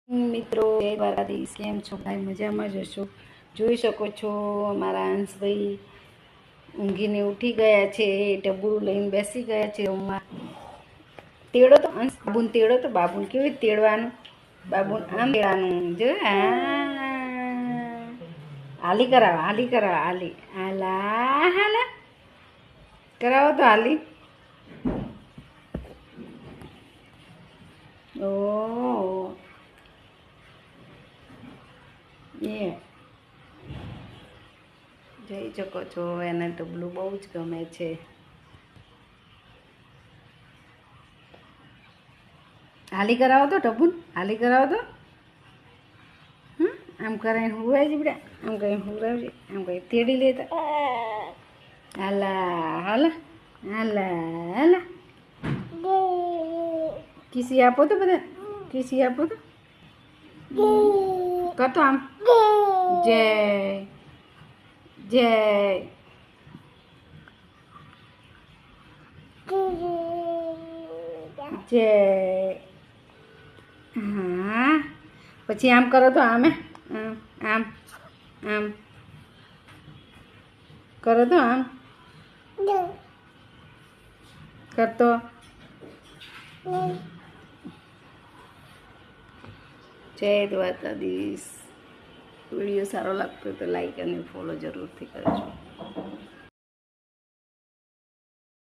મિત્રો જય દ્વારકાધીશ, કેમ છો ભાઈ? મજામાં જ હશો. જોઈ શકો છો અમારા હંસભાઈ ઊંઘીને ઉઠી ગયા છે, ટબુરું લઈને બેસી ગયા છે રૂમમાં. તેડો તો હંસ, બાબુન તેડો તો. બાબુન કેવી તેડવાનું? બાબુન આમ તેડવાનું જો. હાલી કરાવો, હાલી કરાવો, હાલી હાલા હાલા કરાવો તો હાલી. ઓ એ જોઈ શકો છો, એને ટબલું બહુ જ ગમે છે. હાલી કરાવો તો ટબુન, હાલી કરાવો તો. આમ કરીને હુરાય જ બેટા, આમ કરીને હુરાવજે, આમ કરી તેડી લેતા. હાલા હાલા હાલા હાલા કિસી આપો તો બધા, કિસી આપો તો. કરતો આમ જય જય જય. હા પછી આમ કરો તો, આમે આમ આમ આમ કરો તો, આમ કરતો. જય દ્વારકાધીશ. વિડીયો સારો લાગતો તો લાઈક અને ફોલો જરૂરથી કરજો.